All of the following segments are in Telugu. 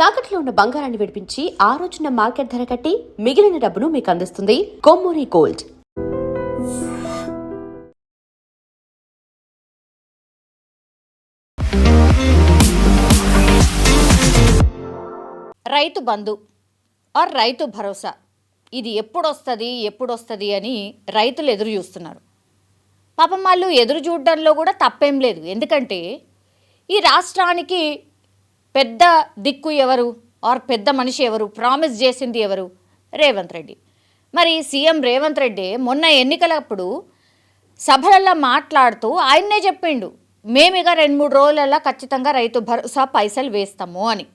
తాకట్లో ఉన్న బంగారాన్ని విడిపించి ఆ రోజున మార్కెట్ ధర కట్టి మిగిలిన డబ్బును మీకు అందిస్తుంది కొమ్మూరి గోల్డ్. రైతు బంధు ఆర్ రైతు భరోసా ఇది ఎప్పుడొస్తుంది అని రైతులు ఎదురు చూస్తున్నారు. పాపం వాళ్ళు ఎదురు చూడడంలో కూడా తప్పేం లేదు. ఎందుకంటే ఈ రాష్ట్రానికి పెద్ద దిక్కు ఎవరు ఆర్ పెద్ద మనిషి ఎవరు, ప్రామిస్ చేసింది ఎవరు? రేవంత్ రెడ్డి. మరి సీఎం రేవంత్ రెడ్డి మొన్న ఎన్నికలప్పుడు సభలలో మాట్లాడుతూ ఆయన్నే చెప్పిండు, మేమిక 2-3 రోజులలో ఖచ్చితంగా రైతు భరోసా పైసలు వేస్తాము అని.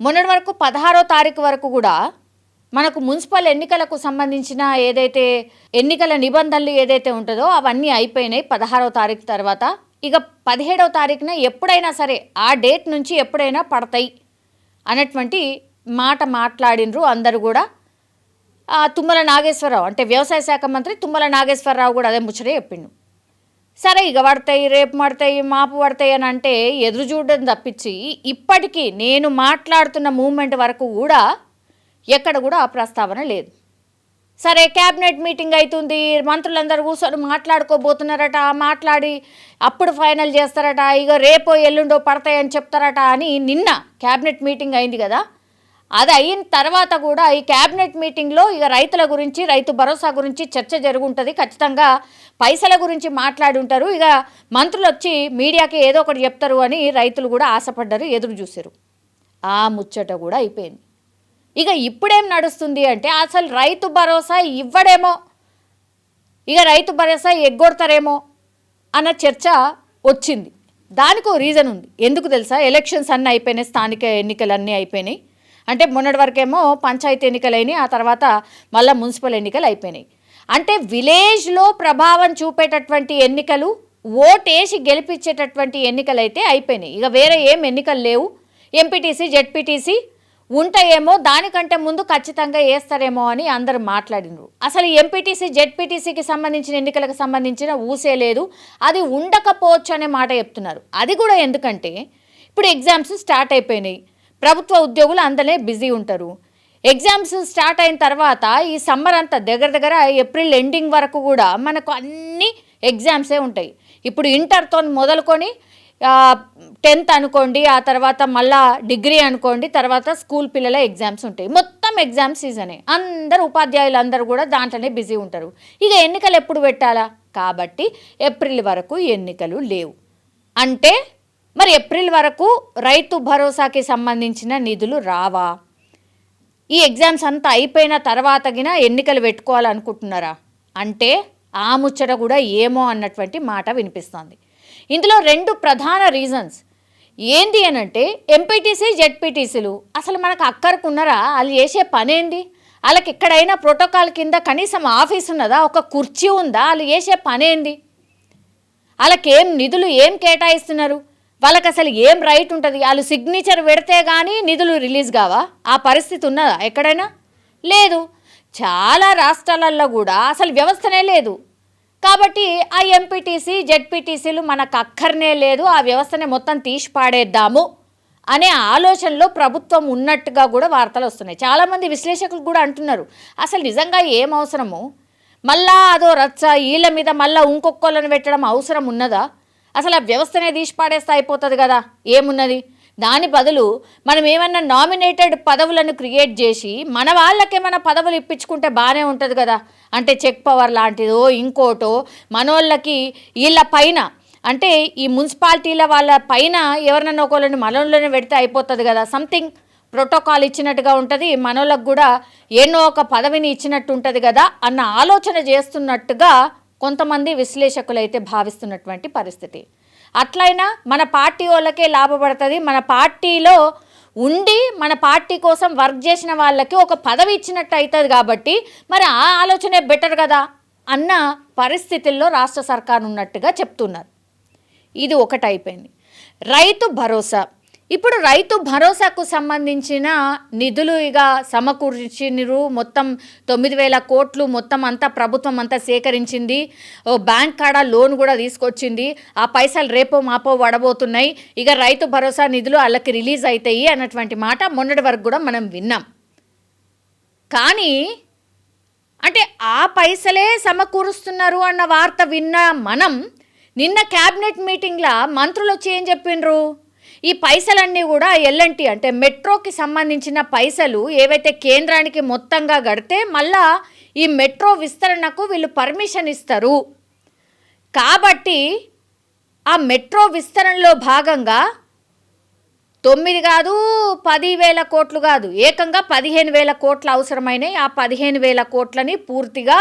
మొన్నటి వరకు 16వ తారీఖు వరకు కూడా మనకు మున్సిపల్ ఎన్నికలకు సంబంధించిన ఏదైతే ఎన్నికల నిబంధనలు ఏదైతే ఉంటుందో అవన్నీ అయిపోయినాయి 16వ తారీఖు తర్వాత. ఇక 17వ తారీఖున ఎప్పుడైనా సరే ఆ డేట్ నుంచి ఎప్పుడైనా పడతాయి అన్నటువంటి మాట మాట్లాడినరు అందరూ కూడా. తుమ్మల నాగేశ్వరరావు అంటే వ్యవసాయ శాఖ మంత్రి తుమ్మల నాగేశ్వరరావు కూడా అదే ముచ్చటే చెప్పిండు. సరే ఇక పడతాయి, రేపు పడతాయి, మాపు పడతాయి అని అంటే ఎదురు చూడడం తప్పించి ఇప్పటికీ నేను మాట్లాడుతున్న మూమెంట్ వరకు కూడా ఎక్కడ కూడా ఆ ప్రస్తావన లేదు. సరే క్యాబినెట్ మీటింగ్ అవుతుంది, మంత్రులందరూ కూర్చొని మాట్లాడుకోబోతున్నారట, మాట్లాడి అప్పుడు ఫైనల్ చేస్తారట, ఇక రేపో ఎల్లుండో పడతాయని చెప్తారట అని నిన్న క్యాబినెట్ మీటింగ్ అయింది కదా. అది అయిన తర్వాత కూడా ఈ క్యాబినెట్ మీటింగ్లో ఇక రైతుల గురించి, రైతు భరోసా గురించి చర్చ జరుగుంటుంది, ఖచ్చితంగా పైసల గురించి మాట్లాడి ఉంటారు, ఇక మంత్రులు వచ్చి మీడియాకి ఏదో ఒకటి చెప్తారు అని రైతులు కూడా ఆశపడ్డారు, ఎదురు చూశారు. ఆ ముచ్చట కూడా అయిపోయింది. ఇక ఇప్పుడేం నడుస్తుంది అంటే అసలు రైతు భరోసా ఇవ్వడేమో, ఇక రైతు భరోసా ఎగ్గొడతారేమో అన్న చర్చ వచ్చింది. దానికి రీజన్ ఉంది. ఎందుకు తెలుసా? ఎలక్షన్స్ అన్నీ అయిపోయినాయి, స్థానిక ఎన్నికలు అన్నీ అయిపోయినాయి. అంటే మొన్నటి వరకేమో పంచాయతీ ఎన్నికలైనాయి, ఆ తర్వాత మళ్ళీ మున్సిపల్ ఎన్నికలు అయిపోయినాయి. అంటే విలేజ్లో ప్రభావం చూపేటటువంటి ఎన్నికలు, ఓటేసి గెలిపించేటటువంటి ఎన్నికలు అయితే అయిపోయినాయి. ఇక వేరే ఏం ఎన్నికలు లేవు. ఎంపీటీసీ, జెడ్పీటీసీ ఉంటాయేమో, దానికంటే ముందు ఖచ్చితంగా వేస్తారేమో అని అందరూ మాట్లాడినారు. అసలు ఎంపీటీసీ, జెడ్పీటీసీకి సంబంధించిన ఎన్నికలకు సంబంధించిన ఊసే లేదు, అది ఉండకపోవచ్చు అనే మాట చెప్తున్నారు. అది కూడా ఎందుకంటే ఇప్పుడు ఎగ్జామ్స్ స్టార్ట్ అయిపోయినాయి, ప్రభుత్వ ఉద్యోగులు అందరే బిజీ ఉంటారు. ఎగ్జామ్స్ స్టార్ట్ అయిన తర్వాత ఈ సమ్మర్ అంతా దగ్గర ఏప్రిల్ ఎండింగ్ వరకు కూడా మనకు అన్ని ఎగ్జామ్సే ఉంటాయి. ఇప్పుడు ఇంటర్తో మొదలుకొని 10th అనుకోండి, ఆ తర్వాత మళ్ళా డిగ్రీ అనుకోండి, తర్వాత స్కూల్ పిల్లల ఎగ్జామ్స్ ఉంటాయి. మొత్తం ఎగ్జామ్ సీజనే. అందరు ఉపాధ్యాయులు అందరూ కూడా దాంట్లోనే బిజీ ఉంటారు. ఇక ఎన్నికలు ఎప్పుడు పెట్టాలా? కాబట్టి ఏప్రిల్ వరకు ఎన్నికలు లేవు. అంటే మరి ఏప్రిల్ వరకు రైతు భరోసాకి సంబంధించిన నిధులు రావా? ఈ ఎగ్జామ్స్ అంతా అయిపోయిన తర్వాతగిన ఎన్నికలు పెట్టుకోవాలనుకుంటున్నారా అంటే ఆ ముచ్చట కూడా ఏమో అన్నటువంటి మాట వినిపిస్తోంది. ఇందులో 2 ప్రధాన రీజన్స్ ఏంది అనంటే, ఎంపీటీసీ, జెడ్పీటీసీలు అసలు మనకు అక్కరకున్నారా? వాళ్ళు చేసే పనేంది? వాళ్ళకి ఎక్కడైనా ప్రోటోకాల్ కింద కనీసం ఆఫీస్ ఉన్నదా? ఒక కుర్చీ ఉందా? వాళ్ళు చేసే పనేంది? వాళ్ళకేం నిధులు ఏం కేటాయిస్తున్నారు? వాళ్ళకి అసలు ఏం రైట్ ఉంటుంది? వాళ్ళు సిగ్నేచర్ పెడితే కానీ నిధులు రిలీజ్ కావా? ఆ పరిస్థితి ఉన్నదా ఎక్కడైనా? లేదు. చాలా రాష్ట్రాలలో కూడా అసలు వ్యవస్థనే లేదు. కాబట్టి ఆ ఎంపీటీసీ, జెడ్పీటీసీలు మనకు అక్కర్నే లేదు, ఆ వ్యవస్థనే మొత్తం తీసి పాడేద్దాము అనే ఆలోచనలో ప్రభుత్వం ఉన్నట్టుగా కూడా వార్తలు వస్తున్నాయి. చాలామంది విశ్లేషకులు కూడా అంటున్నారు, అసలు నిజంగా ఏం అవసరము, మళ్ళా అదో రచ్చ, వీళ్ళ మీద మళ్ళీ ఇంకొకళ్ళని పెట్టడం అవసరం ఉన్నదా? అసలు ఆ వ్యవస్థనే తీసి పాడేస్తే అయిపోతుంది కదా, ఏమున్నది? దాని బదులు మనం ఏమన్నా నామినేటెడ్ పదవులను క్రియేట్ చేసి మన వాళ్ళకేమైనా పదవులు ఇప్పించుకుంటే బాగానే ఉంటుంది కదా. అంటే చెక్ పవర్ లాంటిదో ఇంకోటో మనోళ్ళకి వీళ్ళ పైన, అంటే ఈ మున్సిపాలిటీల వాళ్ళ పైన ఎవరినన్నా ఒకళ్ళని మనోళ్ళని పెడితే అయిపోతుంది కదా. సంథింగ్ ప్రోటోకాల్ ఇచ్చినట్టుగా ఉంటుంది, మనోళ్ళకు కూడా ఎన్నో ఒక పదవిని ఇచ్చినట్టు ఉంటుంది కదా అన్న ఆలోచన చేస్తున్నట్టుగా కొంతమంది విశ్లేషకులు అయితే భావిస్తున్నటువంటి పరిస్థితి. అట్లయినా మన పార్టీ వాళ్ళకే లాభపడుతుంది, మన పార్టీలో ఉండి మన పార్టీ కోసం వర్క్ చేసిన వాళ్ళకి ఒక పదవి ఇచ్చినట్టు అవుతుంది. కాబట్టి మరి ఆ ఆలోచనే బెటర్ కదా అన్న పరిస్థితుల్లో రాష్ట్ర సర్కారు ఉన్నట్టుగా చెప్తున్నారు. ఇది ఒకటి అయిపోయింది. రైతు భరోసా ఇప్పుడు రైతు భరోసాకు సంబంధించిన నిధులు ఇక సమకూర్చినరు. మొత్తం 9,000 కోట్లు మొత్తం అంతా ప్రభుత్వం అంతా సేకరించింది. ఓ బ్యాంక్ కాడ లోన్ కూడా తీసుకొచ్చింది. ఆ పైసలు రేపో మాపో పడబోతున్నాయి. ఇక రైతు భరోసా నిధులు వాళ్ళకి రిలీజ్ అవుతాయి అన్నటువంటి మాట మొన్నటి వరకు కూడా మనం విన్నాం. కానీ అంటే ఆ పైసలే సమకూరుస్తున్నారు అన్న వార్త విన్న మనం నిన్న క్యాబినెట్ మీటింగ్లో మంత్రులు వచ్చి ఏం చెప్పిండ్రు, ఈ పైసలన్నీ కూడా ఎల్ఎన్టీ అంటే మెట్రోకి సంబంధించిన పైసలు ఏవైతే కేంద్రానికి మొత్తంగా గడితే మళ్ళా ఈ మెట్రో విస్తరణకు వీళ్ళు పర్మిషన్ ఇస్తారు. కాబట్టి ఆ మెట్రో విస్తరణలో భాగంగా 9 కాదు 10,000 కోట్లు కాదు, ఏకంగా 15,000 కోట్లు అవసరమైనవి. ఆ 15,000 కోట్లని పూర్తిగా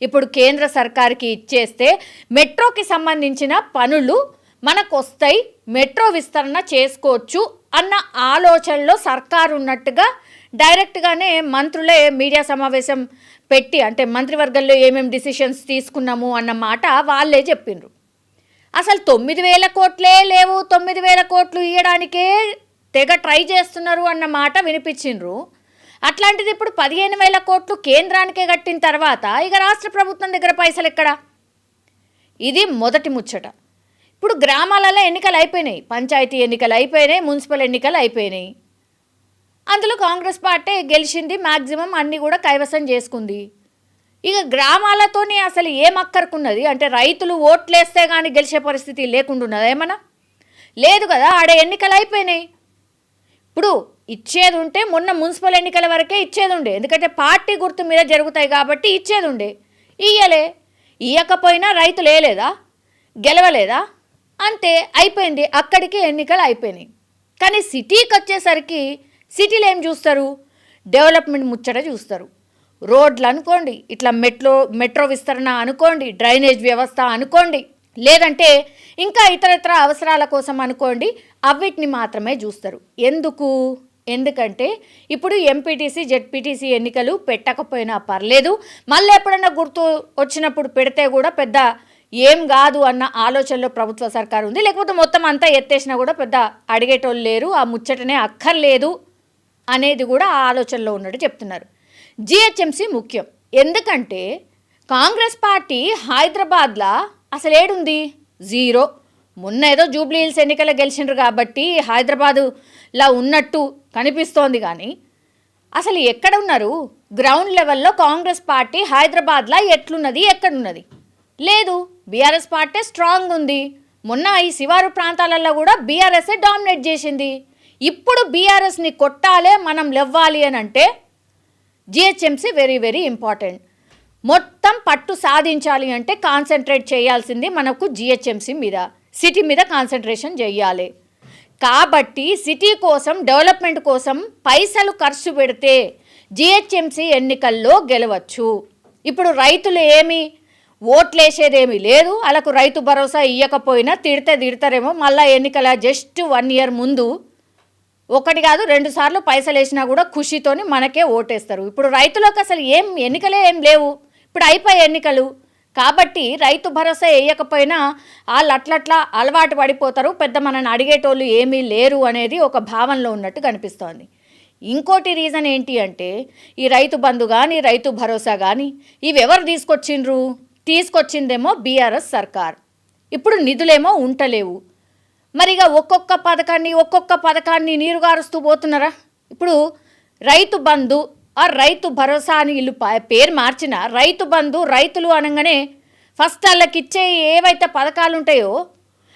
ఇప్పుడు కేంద్ర సర్కార్కి ఇచ్చేస్తే మెట్రోకి సంబంధించిన పనులు మనకు వస్తాయి, మెట్రో విస్తరణ చేసుకోవచ్చు అన్న ఆలోచనలో సర్కారు ఉన్నట్టుగా డైరెక్ట్గానే మంత్రులే మీడియా సమావేశం పెట్టి అంటే మంత్రివర్గంలో ఏమేమి డిసిషన్స్ తీసుకున్నాము అన్న మాట వాళ్ళే చెప్పిండ్రు. అసలు 9,000 కోట్లే లేవు, 9,000 కోట్లు ఇవ్వడానికే తెగ ట్రై చేస్తున్నారు అన్న మాట వినిపించిండ్రు. అట్లాంటిది ఇప్పుడు 15,000 కోట్లు కేంద్రానికే కట్టిన తర్వాత ఇక రాష్ట్ర ప్రభుత్వం దగ్గర పైసలు ఎక్కడా? ఇది మొదటి ముచ్చట. ఇప్పుడు గ్రామాలలో ఎన్నికలు అయిపోయినాయి, పంచాయతీ ఎన్నికలు అయిపోయినాయి, మున్సిపల్ ఎన్నికలు అయిపోయినాయి. అందులో కాంగ్రెస్ పార్టీ గెలిచింది, మ్యాక్సిమం అన్నీ కూడా కైవసం చేసుకుంది. ఇక గ్రామాలతోనే అసలు ఏం అక్కరుకున్నది అంటే రైతులు ఓట్లేస్తే కానీ గెలిచే పరిస్థితి లేకుండా ఉన్నది ఏమన్నా? లేదు కదా, ఆడ ఎన్నికలు అయిపోయినాయి. ఇప్పుడు ఇచ్చేది ఉంటే మొన్న మున్సిపల్ ఎన్నికల వరకే ఇచ్చేది ఉండే, ఎందుకంటే పార్టీ గుర్తు మీద జరుగుతాయి కాబట్టి ఇచ్చేది ఉండే. ఇయ్యలే, ఇయ్యకపోయినా రైతులు వేయలేదా, గెలవలేదా, అంతే అయిపోయింది, అక్కడికి ఎన్నికలు అయిపోయినాయి. కానీ సిటీకి వచ్చేసరికి సిటీలో ఏం చూస్తారు, డెవలప్మెంట్ ముచ్చట చూస్తారు. రోడ్లు అనుకోండి, ఇట్లా మెట్రో విస్తరణ అనుకోండి, డ్రైనేజ్ వ్యవస్థ అనుకోండి, లేదంటే ఇంకా ఇతరత్ర అవసరాల కోసం అనుకోండి, అవిటిని మాత్రమే చూస్తారు. ఎందుకంటే ఇప్పుడు ఎంపీటీసీ జెడ్పీటీసీ ఎన్నికలు పెట్టకపోయినా పర్లేదు, మళ్ళీ ఎప్పుడన్నా గుర్తు వచ్చినప్పుడు పెడితే కూడా పెద్ద ఏం కాదు అన్న ఆలోచనలో ప్రభుత్వ సర్కారు ఉంది. లేకపోతే మొత్తం అంతా ఎత్తేసినా కూడా పెద్ద అడిగేటోళ్ళు లేరు, ఆ ముచ్చటనే అక్కర్లేదు అనేది కూడా ఆ ఆలోచనలో ఉన్నట్టు చెప్తున్నారు. జిహెచ్ఎంసీ ముఖ్యం, ఎందుకంటే కాంగ్రెస్ పార్టీ హైదరాబాద్లో అసలు ఏడుంది, జీరో. మొన్న ఏదో జూబ్లీ హిల్స్ ఎన్నికలు గెలిచిండ్రు కాబట్టి హైదరాబాదులా ఉన్నట్టు కనిపిస్తోంది, కానీ అసలు ఎక్కడ ఉన్నారు? గ్రౌండ్ లెవెల్లో కాంగ్రెస్ పార్టీ హైదరాబాద్లో ఎట్లున్నది, ఎక్కడున్నది? లేదు, బీఆర్ఎస్ పార్టీ స్ట్రాంగ్ ఉంది. మొన్న ఈ శివారు ప్రాంతాలలో కూడా బీఆర్ఎస్ఏ డామినేట్ చేసింది. ఇప్పుడు బీఆర్ఎస్ని కొట్టాలే, మనం లెవ్వాలి అని అంటే జిహెచ్ఎంసీ వెరీ వెరీ ఇంపార్టెంట్. మొత్తం పట్టు సాధించాలి అంటే కాన్సన్ట్రేట్ చేయాల్సింది మనకు జిహెచ్ఎంసీ మీద, సిటీ మీద కాన్సన్ట్రేషన్ చేయాలి. కాబట్టి సిటీ కోసం, డెవలప్మెంట్ కోసం పైసలు ఖర్చు పెడితే జిహెచ్ఎంసీ ఎన్నికల్లో గెలవచ్చు. ఇప్పుడు రైతులు ఏమి ఓట్లేసేదేమీ లేదు, వాళ్ళకు రైతు భరోసా ఇవ్వకపోయినా తిడతారేమో, మళ్ళీ ఎన్నికల జస్ట్ 1 year ముందు 1 కాదు 2 సార్లు పైసలు వేసినా కూడా ఖుషితోని మనకే ఓటేస్తారు. ఇప్పుడు రైతులకు అసలు ఎన్నికలే ఏం లేవు, ఇప్పుడు అయిపోయి ఎన్నికలు. కాబట్టి రైతు భరోసా వేయకపోయినా వాళ్ళు అట్లట్లా అలవాటు పడిపోతారు, పెద్ద మనని అడిగేటోళ్ళు ఏమీ లేరు అనేది ఒక భావనలో ఉన్నట్టు కనిపిస్తోంది. ఇంకోటి రీజన్ ఏంటి అంటే ఈ రైతు బంధు కానీ రైతు భరోసా కానీ ఇవి ఎవరు తీసుకొచ్చిందేమో బీఆర్ఎస్ సర్కార్. ఇప్పుడు నిధులేమో ఉంటలేవు. మరిగా ఒక్కొక్క పథకాన్ని నీరుగారుస్తూ పోతున్నారా? ఇప్పుడు రైతు బంధు ఆ రైతు భరోసా అని వీళ్ళు పేరు మార్చిన రైతు బంధు, రైతులు అనగానే ఫస్ట్ వాళ్ళకి ఇచ్చే ఏవైతే పథకాలు ఉంటాయో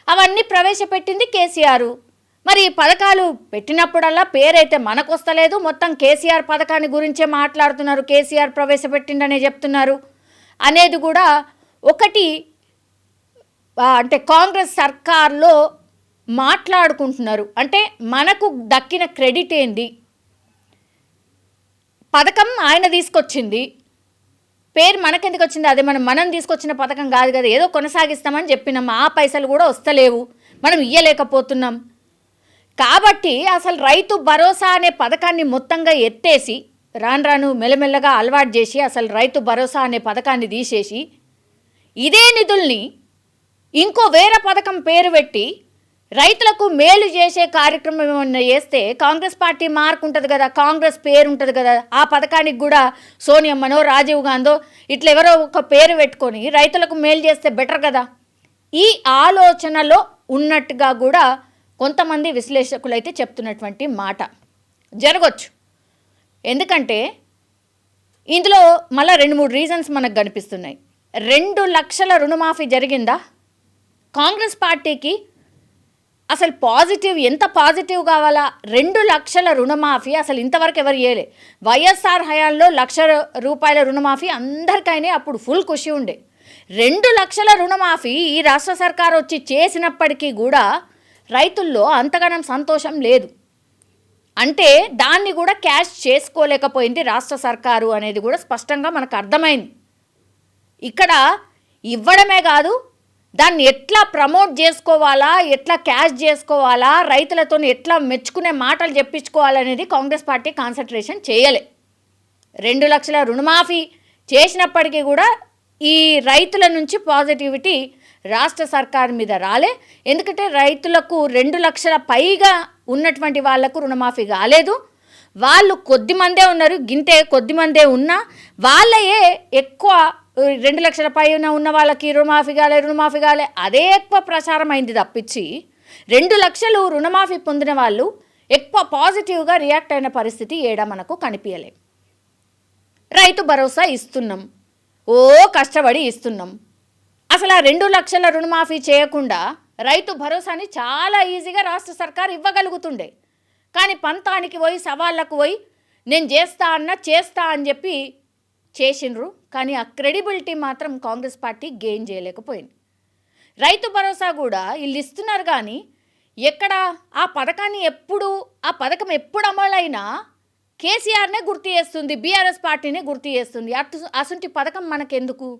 అవన్నీ ప్రవేశపెట్టింది కేసీఆర్. మరి ఈ పథకాలు పెట్టినప్పుడల్లా పేరైతే మనకు వస్తలేదు, మొత్తం కేసీఆర్ పథకాన్ని గురించే మాట్లాడుతున్నారు, కేసీఆర్ ప్రవేశపెట్టిండనే చెప్తున్నారు అనేది కూడా ఒకటి. అంటే కాంగ్రెస్ సర్కార్లో మాట్లాడుకుంటున్నారు. అంటే మనకు దక్కిన క్రెడిట్ ఏంది, పథకం ఆయన తీసుకొచ్చింది, పేరు మనకెందుకు వచ్చింది, అదే మనం తీసుకొచ్చిన పథకం కాదు కదా, ఏదో కొనసాగిస్తామని చెప్పినాం, ఆ పైసలు కూడా వస్తలేవు, మనం ఇయ్యలేకపోతున్నాం. కాబట్టి అసలు రైతు భరోసా అనే పథకాన్ని మొత్తంగా ఎత్తేసి రాను మెల్లమెల్లగా అలవాటు చేసి అసలు రైతు భరోసా అనే పథకాన్ని తీసేసి ఇదే నిధుల్ని ఇంకో వేరే పథకం పేరు పెట్టి రైతులకు మేలు చేసే కార్యక్రమం ఏమన్నా చేస్తే కాంగ్రెస్ పార్టీ మార్క్ ఉంటుంది కదా, కాంగ్రెస్ పేరు ఉంటుంది కదా, ఆ పథకానికి కూడా సోనియమ్మనో రాజీవ్ గాంధో ఇట్లా ఎవరో ఒక పేరు పెట్టుకొని రైతులకు మేలు చేస్తే బెటర్ కదా. ఈ ఆలోచనలో ఉన్నట్టుగా కూడా కొంతమంది విశ్లేషకులు అయితే చెప్తున్నటువంటి మాట జరగవచ్చు. ఎందుకంటే ఇందులో మళ్ళీ 2-3 రీజన్స్ మనకు కనిపిస్తున్నాయి. 2 లక్షల రుణమాఫీ జరిగిందా? కాంగ్రెస్ పార్టీకి అసలు పాజిటివ్ ఎంత పాజిటివ్ కావాలా? 2 లక్షల రుణమాఫీ అసలు ఇంతవరకు ఎవరు చేయలే. వైఎస్ఆర్ హయాంలో ₹1,00,000 రుణమాఫీ అందరికైనా అప్పుడు ఫుల్ ఖుషి ఉండే. 2 లక్షల రుణమాఫీ ఈ రాష్ట్ర సర్కారు వచ్చి చేసినప్పటికీ కూడా రైతుల్లో అంతగానం సంతోషం లేదు. అంటే దాన్ని కూడా క్యాష్ చేసుకోలేకపోయింది రాష్ట్ర సర్కారు అనేది కూడా స్పష్టంగా మనకు అర్థమైంది. ఇక్కడ ఇవ్వడమే కాదు, దాన్ని ఎట్లా ప్రమోట్ చేసుకోవాలా, ఎట్లా క్యాష్ చేసుకోవాలా, రైతులతో ఎట్లా మెచ్చుకునే మాటలు చెప్పించుకోవాలనేది కాంగ్రెస్ పార్టీ కాన్సన్ట్రేషన్ చేయలే. 2 లక్షల రుణమాఫీ చేసినప్పటికీ కూడా ఈ రైతుల నుంచి పాజిటివిటీ రాష్ట్ర సర్కారు మీద రాలే. ఎందుకంటే రైతులకు 2 లక్షల పైగా ఉన్నటువంటి వాళ్లకు రుణమాఫీ కాలేదు. వాళ్ళు కొద్దిమందే ఉన్నారు, గింతే కొద్దిమందే ఉన్నా వాళ్ళయే ఎక్కువ 2 లక్షల పైన ఉన్న వాళ్ళకి రుణమాఫీ కాలే అదే ఎక్కువ ప్రచారం అయింది తప్పించి 2 లక్షలు రుణమాఫీ పొందిన వాళ్ళు ఎక్కువ పాజిటివ్గా రియాక్ట్ అయిన పరిస్థితి ఏడా మనకు కనిపించలేదు. రైతు భరోసా ఇస్తున్నాం, కష్టపడి ఇస్తున్నాం. అసలు ఆ 2 లక్షల రుణమాఫీ చేయకుండా రైతు భరోసాని చాలా ఈజీగా రాష్ట్ర సర్కారు ఇవ్వగలుగుతుండే. కానీ పంతానికి పోయి సవాళ్ళకు పోయి నేను చేస్తా అని చెప్పి చేసిండ్రు. కానీ ఆ క్రెడిబిలిటీ మాత్రం కాంగ్రెస్ పార్టీ గెయిన్ చేయలేకపోయింది. రైతు భరోసా కూడా వీళ్ళు ఇస్తున్నారు కానీ ఎక్కడ ఆ పథకం ఎప్పుడు అమలైనా కేసీఆర్నే గుర్తు చేస్తుంది, బీఆర్ఎస్ పార్టీనే గుర్తు చేస్తుంది. అసంటి పథకం మనకెందుకు?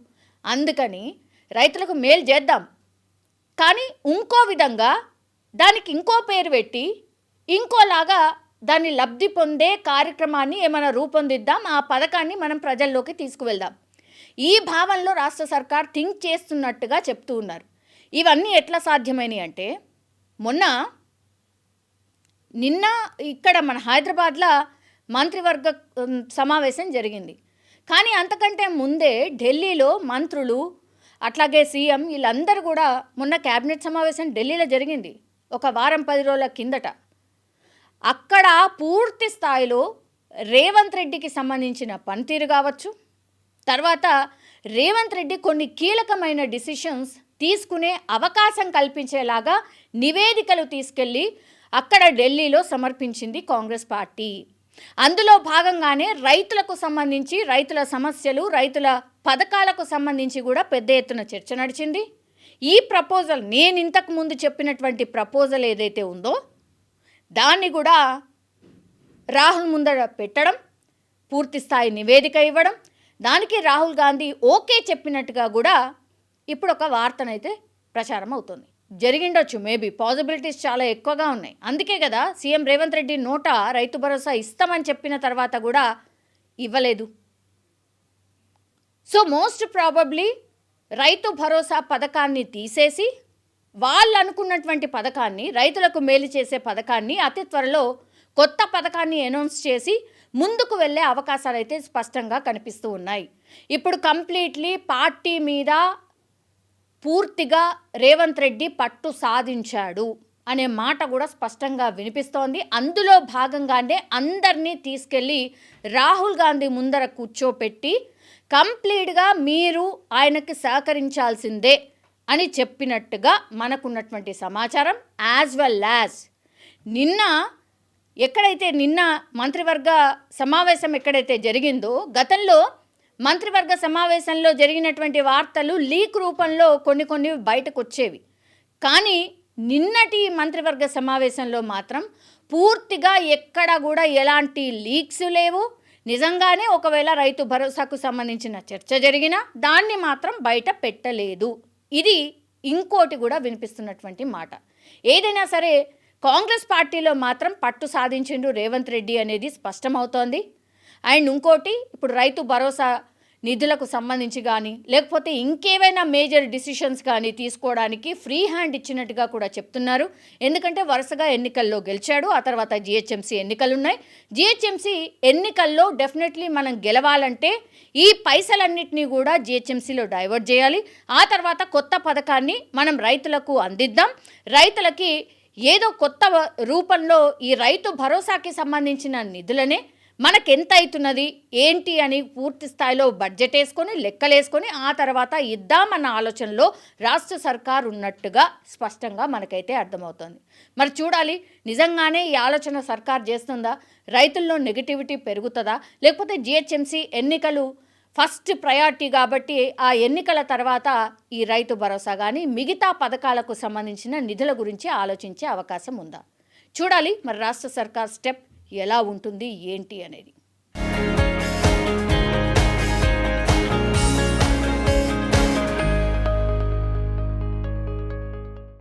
అందుకని రైతులకు మేలు చేద్దాం, కానీ ఇంకో విధంగా దానికి ఇంకో పేరు పెట్టి ఇంకోలాగా దాన్ని లబ్ధి పొందే కార్యక్రమాన్ని ఏమైనా రూపొందిద్దాం, ఆ పథకాన్ని మనం ప్రజల్లోకి తీసుకువెళ్దాం. ఈ భావనలో రాష్ట్ర సర్కార్ థింక్ చేస్తున్నట్టుగా చెప్తూ ఉన్నారు. ఇవన్నీ ఎట్లా సాధ్యమైనవి అంటే నిన్న ఇక్కడ మన హైదరాబాద్లో మంత్రివర్గ సమావేశం జరిగింది. కానీ అంతకంటే ముందే ఢిల్లీలో మంత్రులు అట్లాగే సీఎం వీళ్ళందరూ కూడా మొన్న క్యాబినెట్ సమావేశం ఢిల్లీలో జరిగింది ఒక వారం 10 రోజుల కిందట. అక్కడ పూర్తి స్థాయిలో రేవంత్ రెడ్డికి సంబంధించిన పనితీరు కావచ్చు, తర్వాత రేవంత్ రెడ్డి కొన్ని కీలకమైన డిసిషన్స్ తీసుకునే అవకాశం కల్పించేలాగా నివేదికలు తీసుకెళ్ళి అక్కడ ఢిల్లీలో సమర్పించింది కాంగ్రెస్ పార్టీ. అందులో భాగంగానే రైతులకు సంబంధించి రైతుల సమస్యలు, రైతుల పథకాలకు సంబంధించి కూడా పెద్ద ఎత్తున చర్చ నడిచింది. ఈ ప్రపోజల్ నేను ఇంతకు ముందు చెప్పినటువంటి ప్రపోజల్ ఏదైతే ఉందో దాన్ని కూడా రాహుల్ ముందర పెట్టడం, పూర్తి స్థాయి నివేదిక ఇవ్వడం, దానికి రాహుల్ గాంధీ ఓకే చెప్పినట్టుగా కూడా ఇప్పుడు ఒక వార్తనైతే ప్రచారం అవుతుంది. జరిగిండొచ్చు, మేబీ పాసిబిలిటీస్ చాలా ఎక్కువగా ఉన్నాయి. అందుకే కదా సీఎం రేవంత్ రెడ్డి నోట రైతు భరోసా ఇస్తామని చెప్పిన తర్వాత కూడా ఇవ్వలేదు. So most probably Rythu Bharosa పథకాన్ని తీసేసి వాళ్ళు అనుకున్నటువంటి పథకాన్ని, రైతులకు మేలు చేసే పథకాన్ని అతి త్వరలో కొత్త పథకాన్ని అనౌన్స్ చేసి ముందుకు వెళ్ళే అవకాశాలు అయితే స్పష్టంగా కనిపిస్తూ ఉన్నాయి. ఇప్పుడు కంప్లీట్లీ పార్టీ మీద పూర్తిగా రేవంత్ రెడ్డి పట్టు సాధించాడు అనే మాట కూడా స్పష్టంగా వినిపిస్తోంది. అందులో భాగంగానే అందరినీ తీసుకెళ్ళి రాహుల్ గాంధీ ముందర కూర్చోపెట్టి కంప్లీట్గా మీరు ఆయనకి సహకరించాల్సిందే అని చెప్పినట్టుగా మనకున్నటువంటి సమాచారం. యాజ్ వెల్ యాజ్ నిన్న మంత్రివర్గ సమావేశం ఎక్కడైతే జరిగిందో, గతంలో మంత్రివర్గ సమావేశంలో జరిగినటువంటి వార్తలు లీక్ రూపంలో కొన్ని బయటకు వచ్చేవి. కానీ నిన్నటి మంత్రివర్గ సమావేశంలో మాత్రం పూర్తిగా ఎక్కడ కూడా ఎలాంటి లీక్స్ లేవు. నిజంగానే ఒకవేళ రైతు భరోసాకు సంబంధించిన చర్చ జరిగినా దాన్ని మాత్రం బయట పెట్టలేదు. ఇది ఇంకోటి కూడా వినిపిస్తున్నటువంటి మాట. ఏదైనా సరే కాంగ్రెస్ పార్టీలో మాత్రం పట్టు సాధించిండు రేవంత్ రెడ్డి అనేది స్పష్టమవుతోంది. అండ్ ఇంకోటి, ఇప్పుడు రైతు భరోసా నిధులకు సంబంధించి కానీ లేకపోతే ఇంకేవైనా మేజర్ డిసిషన్స్ కానీ తీసుకోవడానికి ఫ్రీ హ్యాండ్ ఇచ్చినట్టుగా కూడా చెప్తున్నారు. ఎందుకంటే వరుసగా ఎన్నికల్లో గెలిచాడు, ఆ తర్వాత జిహెచ్ఎంసీ ఎన్నికలు ఉన్నాయి. జిహెచ్ఎంసీ ఎన్నికల్లో డెఫినెట్లీ మనం గెలవాలంటే ఈ పైసలన్నింటినీ కూడా జిహెచ్ఎంసీలో డైవర్ట్ చేయాలి. ఆ తర్వాత కొత్త పథకాన్ని మనం రైతులకు అందిద్దాం. రైతులకి ఏదో కొత్త రూపంలో ఈ రైతు భరోసాకి సంబంధించిన నిధులనే మనకెంత అవుతున్నది ఏంటి అని పూర్తి స్థాయిలో బడ్జెట్ వేసుకొని లెక్కలేసుకొని ఆ తర్వాత ఇద్దామన్న ఆలోచనలో రాష్ట్ర సర్కార్ ఉన్నట్టుగా స్పష్టంగా మనకైతే అర్థమవుతుంది. మరి చూడాలి, నిజంగానే ఈ ఆలోచన సర్కార్ చేస్తుందా? రైతుల్లో నెగిటివిటీ పెరుగుతుందా? లేకపోతే జిహెచ్ఎంసీ ఎన్నికలు ఫస్ట్ ప్రయారిటీ కాబట్టి ఆ ఎన్నికల తర్వాత ఈ రైతు భరోసా కానీ మిగతా పథకాలకు సంబంధించిన నిధుల గురించి ఆలోచించే అవకాశం ఉందా? చూడాలి మరి రాష్ట్ర సర్కార్ స్టెప్ ఎలా ఉంటుంది ఏంటి అనేది.